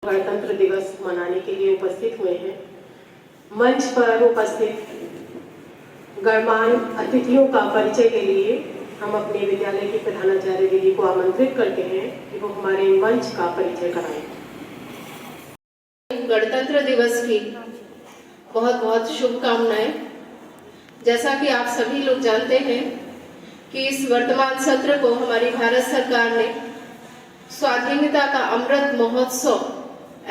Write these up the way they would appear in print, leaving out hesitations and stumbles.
गणतंत्र दिवस मनाने के लिए उपस्थित हुए हैं। मंच पर उपस्थित गणमान्य अतिथियों का परिचय के लिए हम अपने विद्यालय की प्रधानाचार्य दीदी को आमंत्रित करते हैं कि वो हमारे मंच का परिचय कराएं। गणतंत्र दिवस की बहुत बहुत शुभकामनाएं। जैसा कि आप सभी लोग जानते हैं कि इस वर्तमान सत्र को हमारी भारत सरकार ने स्वाधीनता का अमृत महोत्सव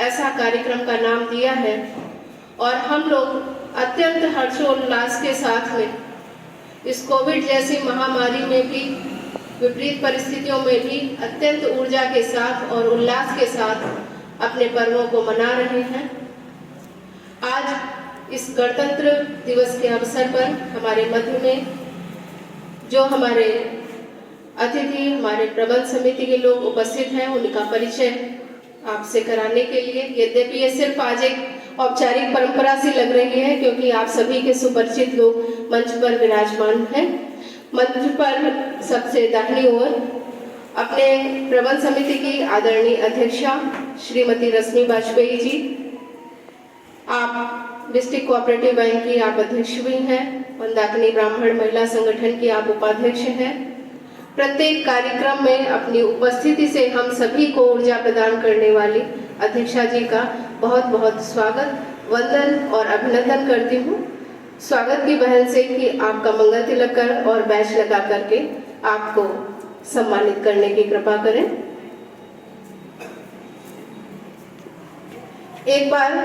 ऐसा कार्यक्रम का नाम दिया है और हम लोग अत्यंत हर्षोल्लास के साथ में इस कोविड जैसी महामारी में भी, विपरीत परिस्थितियों में भी अत्यंत ऊर्जा के साथ और उल्लास के साथ अपने पर्वों को मना रहे हैं। आज इस गणतंत्र दिवस के अवसर पर हमारे मध्य में जो हमारे अतिथि, हमारे प्रबंध समिति के लोग उपस्थित हैं, उनका परिचय आपसे कराने के लिए, यद्यपि ये सिर्फ आज एक औपचारिक परंपरा सी लग रही है क्योंकि आप सभी के सुपरिचित लोग मंच पर विराजमान हैं। मंच पर सबसे दाहिनी ओर अपने प्रबंध समिति की आदरणीय अध्यक्षा श्रीमती रश्मि वाजपेयी जी, आप डिस्ट्रिक्ट कोऑपरेटिव बैंक की आप अध्यक्ष भी हैं, मंदाकिनी ब्राह्मण महिला संगठन की आप उपाध्यक्ष हैं। प्रत्येक कार्यक्रम में अपनी उपस्थिति से हम सभी को ऊर्जा प्रदान करने वाली अध्यक्षा जी का बहुत बहुत स्वागत, वंदन और अभिनंदन करती हूँ। स्वागत की बहन से कि आपका मंगल तिलक कर और बैच लगा करके आपको सम्मानित करने की कृपा करें। एक बार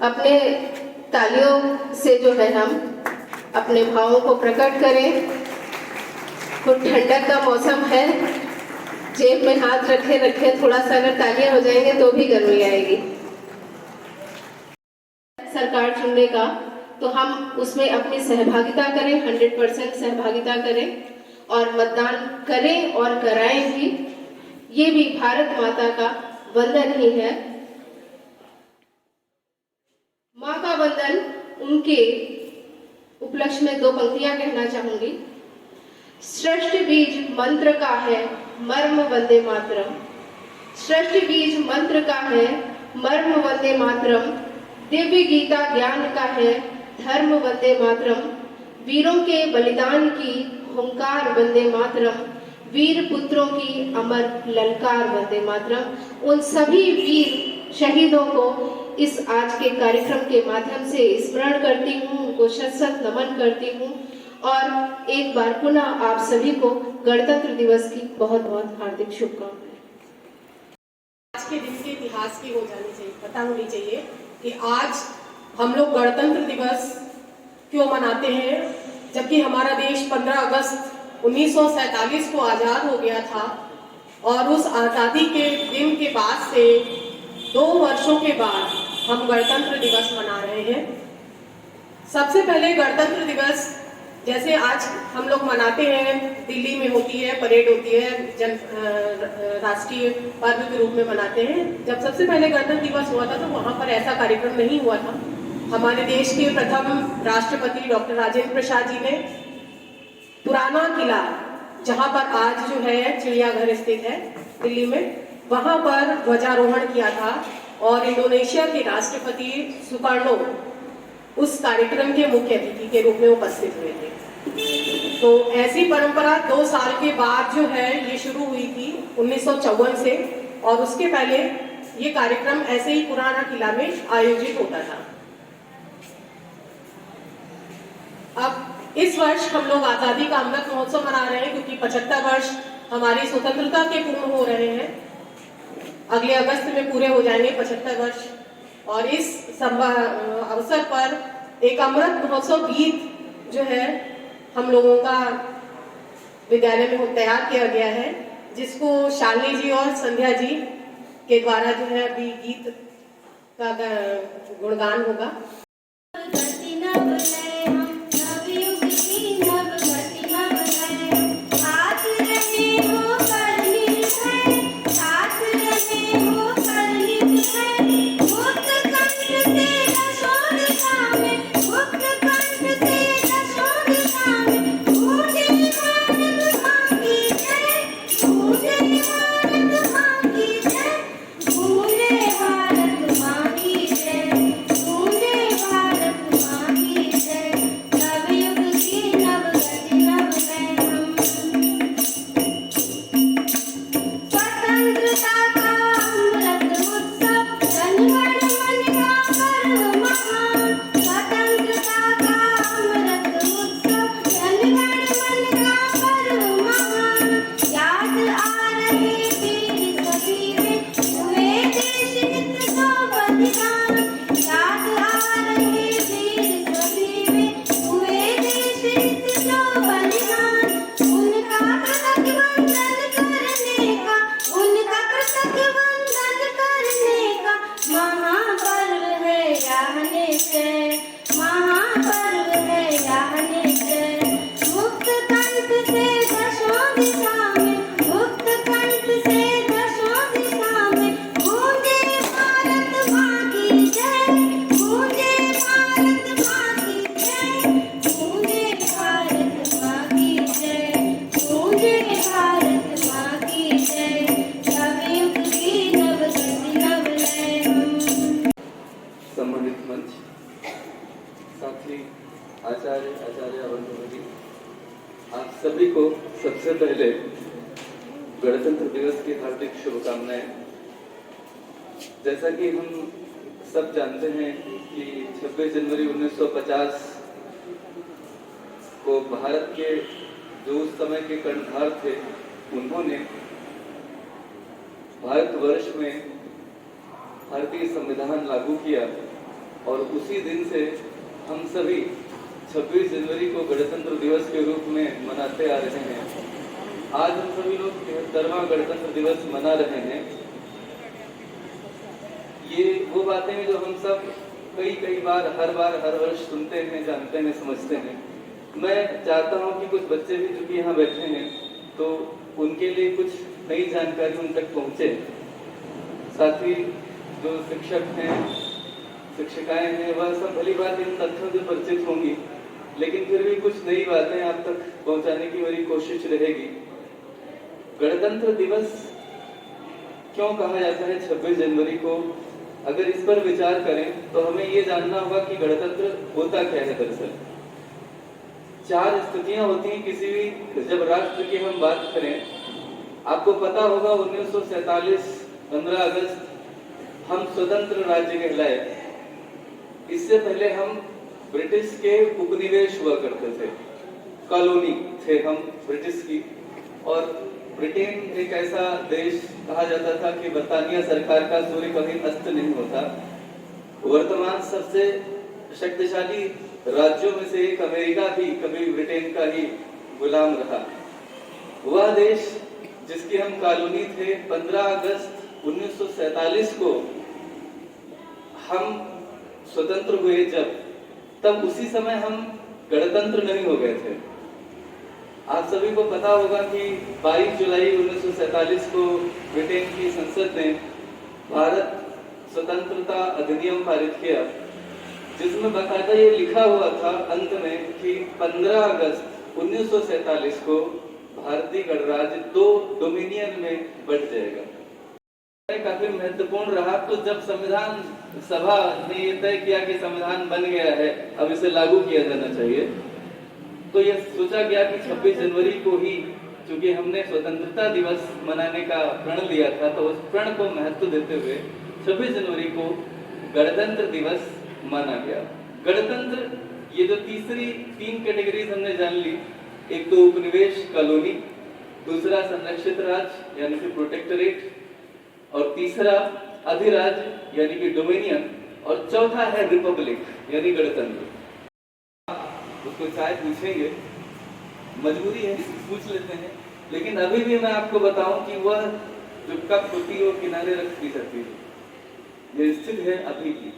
अपने तालियों से जो है हम अपने भावों को प्रकट करें। तो ठंडक का मौसम है, जेब में हाथ रखे रखे थोड़ा सा अगर तालियां हो जाएंगे तो भी गर्मी आएगी। सरकार चुनने का तो हम उसमें अपनी सहभागिता करें, 100% सहभागिता करें और मतदान करें और कराएं भी। ये भी भारत माता का वंदन ही है। माँ का वंदन, उनके उपलक्ष्य में दो पंक्तियां कहना चाहूंगी। सृष्टि बीज मंत्र का है मर्म वंदे मातरम। सृष्टि बीज मंत्र का है मर्म वंदे मातरम। दिव्य गीता ज्ञान का है धर्म वंदे मातरम। वीरों के बलिदान की हुंकार वंदे मातरम। वीर पुत्रों की अमर ललकार वंदे मातरम। उन सभी वीर शहीदों को इस आज के कार्यक्रम के माध्यम से स्मरण करती हूँ, उनको शत शत नमन करती हूँ और एक बार पुनः आप सभी को गणतंत्र दिवस की बहुत बहुत हार्दिक शुभकामनाएं। आज के दिन के इतिहास की हो जानी चाहिए, पता होनी चाहिए कि आज हम लोग गणतंत्र दिवस क्यों मनाते हैं, जबकि हमारा देश 15 अगस्त 1947 को आजाद हो गया था और उस आजादी के दिन के बाद से 2 वर्षों के बाद हम गणतंत्र दिवस मना रहे हैं। सबसे पहले गणतंत्र दिवस जैसे आज हम लोग मनाते हैं, दिल्ली में होती है, परेड होती है, राष्ट्रीय पर्व के रूप में मनाते हैं। जब सबसे पहले गणतंत्र दिवस हुआ था तो वहां पर ऐसा कार्यक्रम नहीं हुआ था। हमारे देश के प्रथम राष्ट्रपति डॉक्टर राजेंद्र प्रसाद जी ने पुराना किला, जहां पर आज जो है चिड़ियाघर स्थित है दिल्ली में, वहां पर ध्वजारोहण किया था और इंडोनेशिया के राष्ट्रपति सुकार्नो उस कार्यक्रम के मुख्य अतिथि के रूप में उपस्थित हुए थे। तो ऐसी परंपरा 2 साल के बाद जो है ये शुरू हुई थी 1954 से, और उसके पहले ये कार्यक्रम ऐसे ही पुराना किला में आयोजित होता था। अब इस वर्ष हम लोग आजादी का अमृत महोत्सव मना रहे हैं क्योंकि 75 वर्ष हमारी स्वतंत्रता के पूर्ण हो रहे हैं। अगले अगस्त में पूरे हो जाएंगे 75 वर्ष और इस अवसर पर एक अमृत महोत्सव गीत जो है हम लोगों का विद्यालय में तैयार किया गया है, जिसको शालिनी जी और संध्या जी के द्वारा जो है अभी गीत का गुणगान होगा। भारत स्वतंत्रता का अमृत उत्सव, जन गण मन का पर्व महान। स्वतंत्रता का अमृत उत्सव, जन गण मन का पर्व महान। याद आ रहे वीर सभी वे, हुए देश हित को बलिदान। याद आ रहे वीर सभी वे, हुए देश हित को बलिदान। उनका कृतज्ञ वंदन करने का, उनका कृतज्ञ वंदन करने का महापर्व है यह निश्चय, महापर्व है यह निश्चय। मुक्त कंठ से दशों दिशा में, मुक्त कंठ से दशों दिशा में गूंजे भारत माँ की जय, गूंजे भारत माँ की जय, गूंजे भारत माँ की जय, गूंजे भारत माँ की जय। नवयुग की नवगति नवलय हम। सम्मानित मंच, साथी आचार्य बंधु, आप सभी को सबसे पहले गणतंत्र दिवस की हार्दिक शुभकामनाएं। जैसा कि हम सब जानते हैं कि 26 जनवरी 1950 को भारत के जो उस समय के कर्णधार थे, उन्होंने भारतवर्ष में भारतीय संविधान लागू किया और उसी दिन से हम सभी 26 जनवरी को गणतंत्र दिवस के रूप में मनाते आ रहे हैं। आज हम सभी लोग 73वां गणतंत्र दिवस मना रहे हैं। ये वो बातें हैं जो हम सब कई बार हर वर्ष सुनते हैं, जानते हैं, समझते हैं। मैं चाहता हूं कि कुछ बच्चे भी जो कि यहाँ बैठे हैं तो उनके लिए कुछ नई जानकारी उन तक पहुंचे। साथ ही जो शिक्षक हैं, शिक्षिकाएं हैं, वह सब भली बात इन तथ्यों से परिचित होंगी, लेकिन फिर भी कुछ नई बातें आप तक पहुंचाने की मेरी कोशिश रहेगी। गणतंत्र दिवस क्यों कहा जाता है 26 जनवरी को? अगर इस पर विचार करें तो हमें ये जानना होगा कि गणतंत्र होता क्या है। दरअसल 4 स्थितियां होती हैं किसी भी, जब राष्ट्र की हम बात करें। आपको पता होगा 1947 15 अगस्त हम स्वतंत्र राज्य कहलाए। इससे पहले हम ब्रिटिश के उपनिवेश हुआ करते थे, कॉलोनी थे हम ब्रिटिश की। और ब्रिटेन एक ऐसा देश कहा जाता था कि बरतानिया सरकार का सूर्य कभी अस्त नहीं होता। वर्तमान सबसे शक्तिशाली राज्यों में से एक अमेरिका भी कभी ब्रिटेन का ही गुलाम रहा। वह देश जिसकी हम कॉलोनी थे, 15 अगस्त 1947 को हम स्वतंत्र हुए तब उसी समय हम गणतंत्र नहीं हो गए थे। आप सभी को पता होगा कि 22 जुलाई 1947 को ब्रिटेन की संसद ने भारत स्वतंत्रता अधिनियम पारित किया, जिसमें बाकायदा ये लिखा हुआ था अंत में कि 15 अगस्त 1947 को भारतीय गणराज्य 2 डोमिनियन में बंट जाएगा। काफी महत्वपूर्ण रहा। तो जब संविधान सभा ने ये तय किया कि संविधान बन गया है, अब इसे लागू किया जाना चाहिए, तो यह सोचा गया कि 26 जनवरी को ही, चूंकि हमने स्वतंत्रता दिवस मनाने का प्रण लिया था, तो उस प्रण को महत्व देते हुए 26 जनवरी को गणतंत्र दिवस माना गया। गणतंत्र, ये जो 3 कैटेगरीज हमने जान ली, एक तो उपनिवेश कॉलोनी, दूसरा संरक्षित राज्य यानी कि प्रोटेक्टोरेट, और तीसरा अधिराज्य यानी कि डोमिनियन, और चौथा है रिपब्लिक यानी गणतंत्र। उसको शायद पूछेंगे, मजबूरी है, पूछ लेते हैं। लेकिन अभी भी मैं आपको बताऊं कि वह जो कप होती है वो किनारे रख दी सकती है, ये स्थित है अभी भी।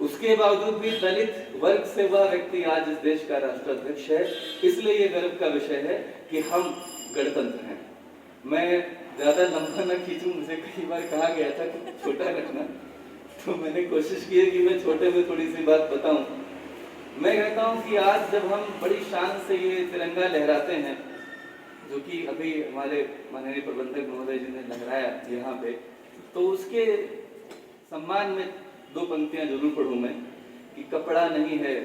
उसके बावजूद भी दलित वर्ग से वह व्यक्ति आज इस देश का राष्ट्राध्यक्ष है। इसलिए ये गर्व का विषय है कि हम गणतंत्र हैं। मैं ज्यादा लंबा न खींचूं, मुझे कई बार कहा गया था कि छोटा रखना, तो मैंने कोशिश की है कि मैं छोटे में थोड़ी सी बात बताऊं। मैं कहता हूं कि आज जब हम बड़ी शान से ये तिरंगा लहराते हैं, जो कि अभी हमारे माननीय प्रबंधक महोदय जी ने लहराया यहाँ पे, तो उसके सम्मान में 2 पंक्तियां जरूर पढ़ूं मैं कि कपड़ा नहीं है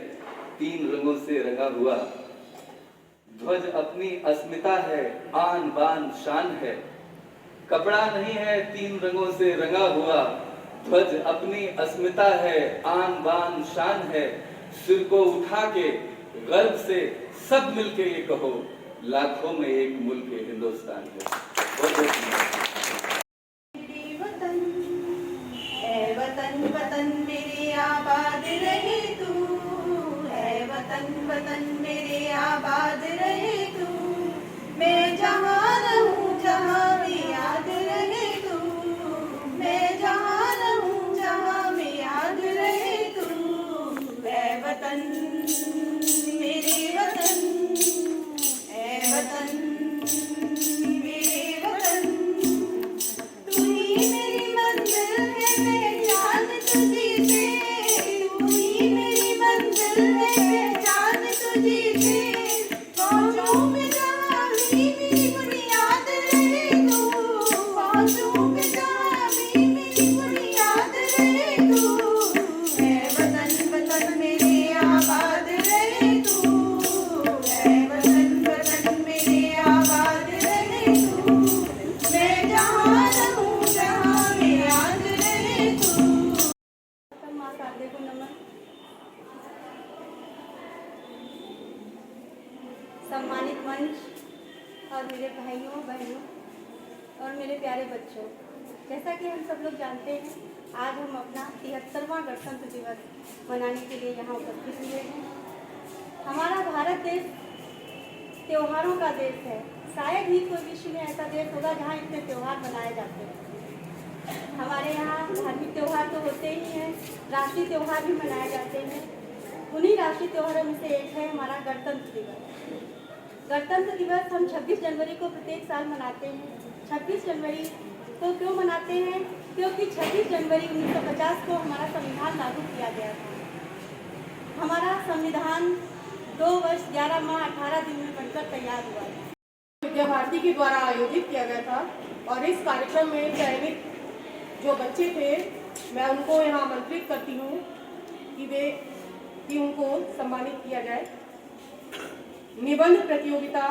3 रंगों से रंगा हुआ, ध्वज अपनी अस्मिता है, आन बान शान है, कपड़ा नहीं है 3 रंगों से रंगा हुआ, ध्वज अपनी अस्मिता है, आन बान शान है। सिर को उठा के गर्व से सब मिलके ये कहो, लाखों में एक मुल्क हिंदुस्तान है। बहुत बहुत धन्यवाद। मेरे वतन, ऐ वतन वतन मेरे आबाद रहे तू, ऐ वतन वतन मेरे आबाद रहे तू। मैं जहाँ रहूँ जहाँ में याद रहे तू, मैं जहाँ रहूँ जहाँ में याद रहे तू। ऐ वतन मेरे वतन, ऐ वतन मेरे वतन। तू ही मेरी मंजिल है पहचान तुझी से, तू ही मेरी मंजिल है पहचान तुझी से। पहुँचूं मैं जहाँ भी मेरी बुनियाद रहे तू, पहुँचूं मैं जहाँ भी मेरी बुनियाद रहे तू। ऐ वतन वतन मेरे आबाद रहे तू, ऐ वतन वतन मेरे आबाद रहे तू। मैं जहाँ रहूँ जहाँ में याद रहे तू। माँ शारदे को नमन। सम्मानित मंच और मेरे भाइयों बहनों और मेरे प्यारे बच्चों, जैसा कि हम सब लोग जानते हैं, आज हम अपना 73वां गणतंत्र दिवस मनाने के लिए यहाँ उपस्थित हुए हैं। हमारा भारत देश त्योहारों का देश है। शायद ही कोई विश्व में ऐसा देश होगा जहाँ इतने त्योहार मनाए जाते हैं। हमारे यहाँ धार्मिक त्योहार तो होते ही हैं, राष्ट्रीय त्योहार भी मनाए जाते हैं। उन्हीं राष्ट्रीय त्योहारों में से एक है हमारा गणतंत्र दिवस। गणतंत्र दिवस हम 26 जनवरी को प्रत्येक साल मनाते हैं। 26 जनवरी को क्यों मनाते हैं? क्योंकि 26 जनवरी 1950 को हमारा संविधान लागू किया गया था। हमारा संविधान 2 वर्ष 11 माह 18 दिन में बनकर तैयार हुआ है। विद्या भारती के द्वारा आयोजित किया गया था और इस कार्यक्रम में चयनित जो बच्चे थे, मैं उनको यहाँ आमंत्रित करती हूँ कि उनको सम्मानित किया जाए। निबंध प्रतियोगिता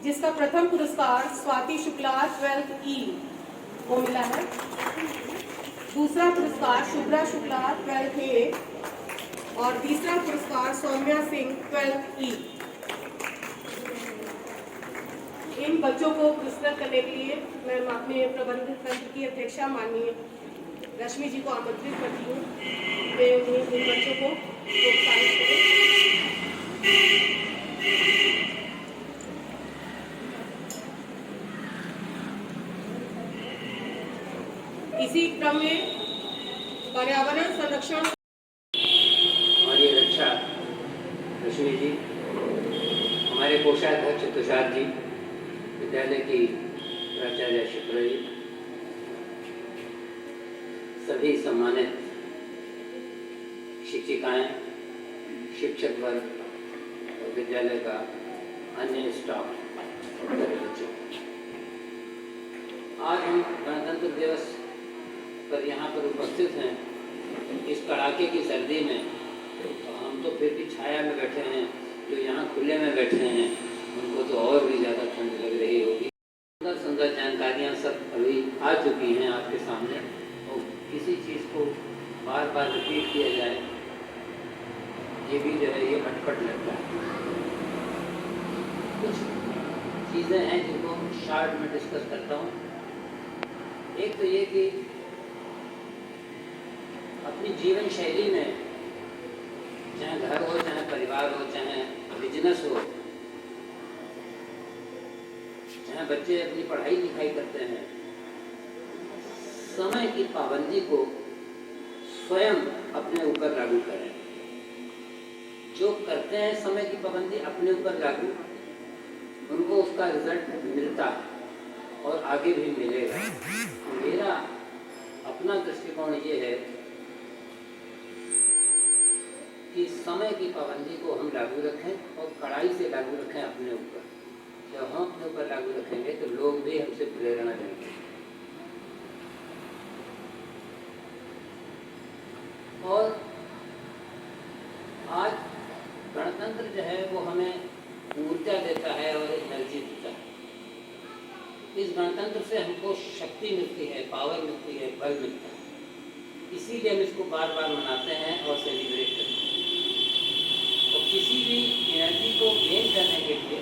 जिसका प्रथम पुरस्कार स्वाति शुक्ला 12th E को मिला है। दूसरा पुरस्कार शुभ्रा शुक्ला 12th A और तीसरा पुरस्कार सौम्या सिंह 12th E। इन बच्चों को पुरस्कृत करने के लिए मैं अपने प्रबंध तंत्र की अध्यक्षा माननीय रश्मि जी को आमंत्रित करती हूँ। वे उन्हें इन बच्चों को प्रोत्साहित करें। इसी क्रम में पर्यावरण संरक्षण और ये रक्षा रश्मि जी, हमारे कोषाध्यक्ष तुषार जी, विद्यालय की प्राचार्य शुक्ला जी, सभी सम्मानित शिक्षिकाएं, शिक्षक वर्ग और विद्यालय का अन्य स्टाफ और बच्चों, आज हम गणतंत्र दिवस पर यहाँ पर उपस्थित हैं। इस कड़ाके की सर्दी में हम तो फिर भी छाया में बैठे हैं, जो यहाँ खुले में बैठे हैं उनको तो और भी ज़्यादा ठंड लग रही होगी। सुंदर सुंदर जानकारियाँ सब अभी आ चुकी हैं आपके सामने, और किसी चीज़ को बार बार रिपीट किया जाए ये भी जो है ये अटपट लगता है। कुछ चीज़ें हैं जिनको शॉर्ट में डिस्कस करता हूँ। एक तो ये कि अपनी जीवन शैली में, चाहे घर हो, चाहे परिवार हो, चाहे बिजनेस हो, चाहे बच्चे अपनी पढ़ाई लिखाई करते हैं, समय की पाबंदी को स्वयं अपने ऊपर लागू करें। जो करते हैं समय की पाबंदी अपने ऊपर लागू, उनको उसका रिजल्ट मिलता है और आगे भी मिलेगा। मेरा अपना दृष्टिकोण ये है कि समय की पाबंदी को हम लागू रखें और कड़ाई से लागू रखें अपने ऊपर। जब हम अपने ऊपर लागू रखेंगे तो लोग भी हमसे प्रेरणा लेंगे। और आज गणतंत्र जो है वो हमें ऊर्जा देता है और एनर्जी देता है। इस गणतंत्र से हमको शक्ति मिलती है, पावर मिलती है, बल मिलता है। इसीलिए हम इसको बार बार मनाते हैं और सेलिब्रेट करते हैं। और किसी भी एनर्जी को गेन करने के लिए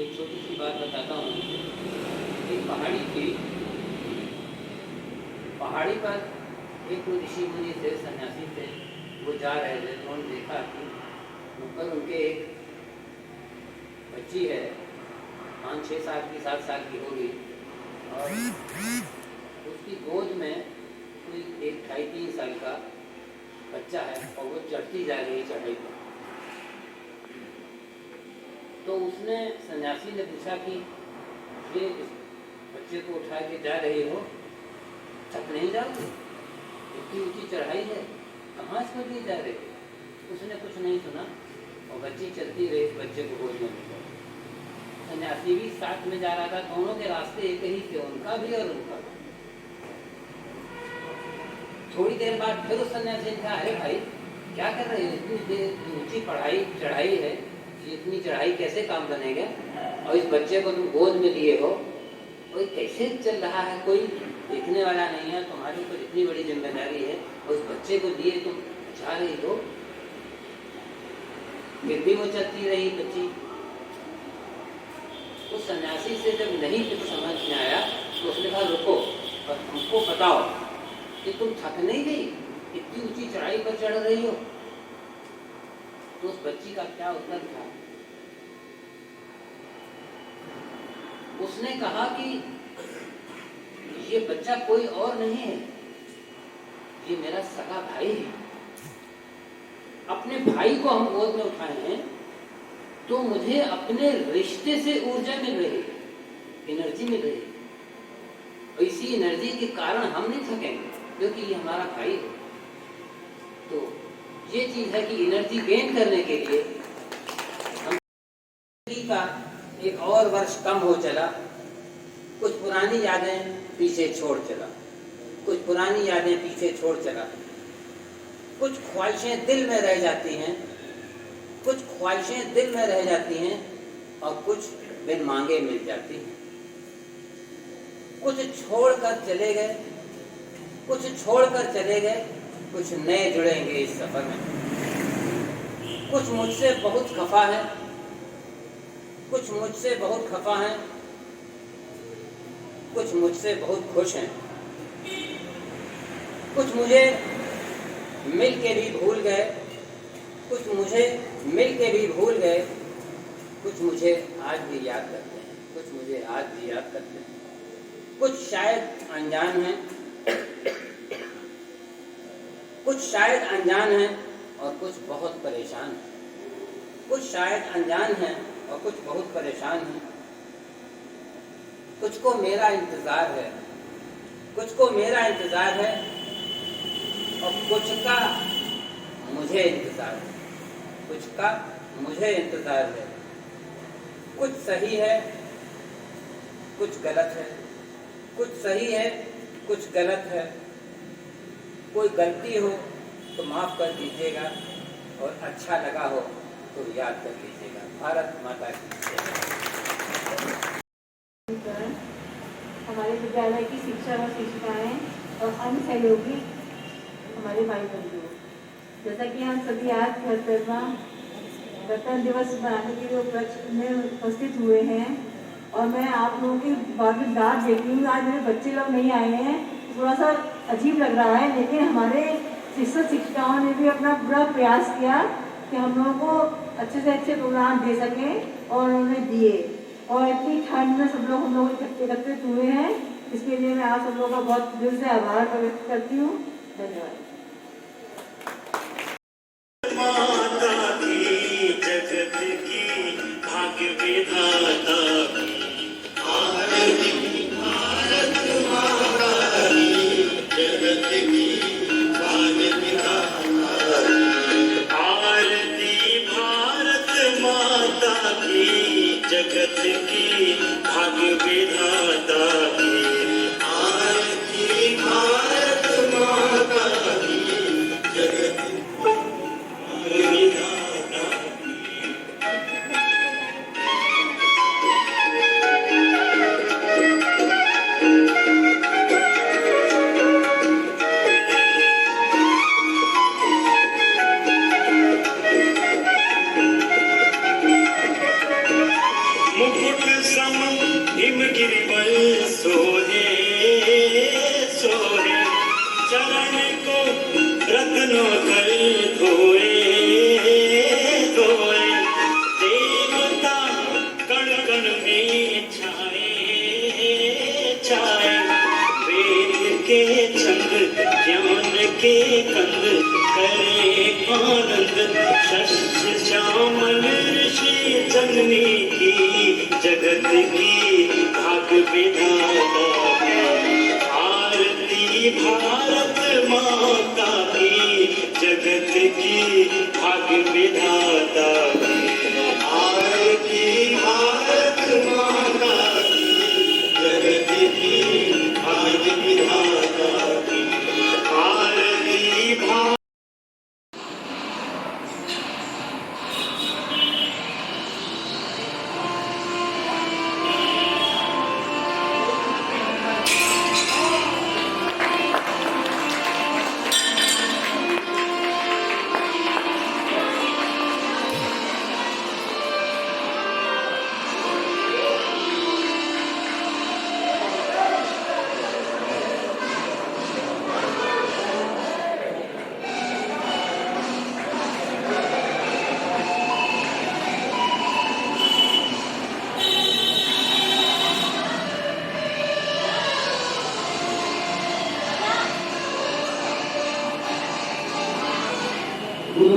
एक छोटी सी बात बताता हूँ। एक पहाड़ी थी, पहाड़ी पर एक ऋषि मुनि थे, सन्यासी थे। वो जा रहे थे, उन्होंने देखा कि ऊपर उनके एक बच्ची है, 5-6 साल की, 7 साल की होगी, और उसकी गोद में कोई 1-2.5-3 साल का बच्चा है और वो चढ़ती जा रही है चढ़ाई पर। तो उसने, सन्यासी ने पूछा कि ये इस बच्चे को उठा के जा रही हो, थक नहीं जाओगे? इतनी ऊंची चढ़ाई है, कहाँ इसको लिए जा रहे? उसने कुछ नहीं सुना और बच्ची चलती रही, बच्चे को गोद में लिया। सन्यासी भी साथ में जा रहा था, दोनों के रास्ते एक ही थे, उनका भी और उनका भी। थोड़ी देर बाद फिर उस सन्यासी ने कहा, अरे भाई क्या कर रहे हो, इतनी ऊंची चढ़ाई है, ये इतनी चढ़ाई कैसे काम बनेगा? और इस बच्चे को तुम गोद में लिए हो, कोई कैसे चल रहा है, कोई देखने वाला नहीं है, तुम्हारे ऊपर इतनी बड़ी जिम्मेदारी है, और उस बच्चे को लिए तुम जा रही हो। फिर भी वो चलती रही बच्ची। उस सन्यासी से जब नहीं कुछ समझ में आया तो उसने कहा, रुको और हमको बताओ कि तुम थक नहीं गई, इतनी ऊंची चढ़ाई पर चढ़ रही हो? तो उस बच्ची का क्या उत्तर था? उसने कहा कि ये बच्चा कोई और नहीं है, ये मेरा सगा भाई है। अपने भाई को हम गोद में उठाए हैं तो मुझे अपने रिश्ते से ऊर्जा मिल रही है, एनर्जी मिल रही है, और इसी एनर्जी के कारण हम नहीं थकेंगे क्योंकि ये हमारा भाई है। तो ये चीज है कि एनर्जी गेन करने के लिए हम का एक और वर्ष कम हो चला, कुछ पुरानी यादें पीछे छोड़ चला, कुछ पुरानी यादें पीछे छोड़ चला, कुछ ख्वाहिशें दिल में रह जाती हैं, कुछ ख्वाहिशें दिल में रह जाती हैं और कुछ बिन मांगे मिल जाती हैं। कुछ छोड़कर चले गए, कुछ छोड़कर चले गए, कुछ नए जुड़ेंगे इस सफर में। कुछ मुझसे बहुत खफा है, कुछ मुझसे बहुत खफा हैं, कुछ मुझसे बहुत खुश हैं, कुछ मुझे मिल के भी भूल गए, कुछ मुझे मिल के भी भूल गए, कुछ मुझे आज भी याद करते हैं, कुछ मुझे आज भी याद करते हैं। कुछ शायद अनजान हैं, कुछ शायद अनजान हैं और कुछ बहुत परेशान हैं। कुछ शायद अनजान हैं और कुछ बहुत परेशान हैं। कुछ को मेरा इंतजार है, कुछ को मेरा इंतजार है और कुछ का मुझे इंतजार है, कुछ का मुझे इंतजार है। कुछ सही है, कुछ गलत है, कुछ सही है, कुछ गलत है। कोई गलती हो तो माफ कर दीजिएगा और अच्छा लगा हो तो याद कर लीजिएगा। भारत माता की जय। हमारे विद्यालय की शिक्षा व शिक्षिकाएं और अन्य सहयोगी हमारे भाई बंधु, जैसा कि हम सभी आज गणतंत्र दिवस मनाने के लिए उपलक्ष्य में उपस्थित हुए हैं, और मैं आप लोगों की बात में डांट देखती हूँ। आज मेरे बच्चे लोग नहीं आए हैं, थोड़ा सा अजीब लग रहा है, लेकिन हमारे शिक्षक शिक्षिकाओं ने भी अपना पूरा प्रयास किया कि हम लोगों को अच्छे से अच्छे प्रोग्राम दे सकें, और उन्होंने दिए। और इतनी ठंड में सब लोग हम लोग एकत्रित हुए हैं, इसके लिए मैं आप सब लोगों का बहुत दिल से आभार व्यक्त करती हूँ। धन्यवाद। जगत की भाग्य विधाता आरती भारत माता की, जगत की भाग्य विधाता, आरती भारत माता की, जगत की भाग्य विधाता की, आरती भारत माता की। जाए वेद के छंद ज्ञान के कंद करे आनंद शस्त्र श्यामल ऋषि जननी की जगत की भाग विधाता आरती भारत माता की जगत की भाग विधाता आरती भारत माता की जगत की भाग विधाता की आरती भारत दो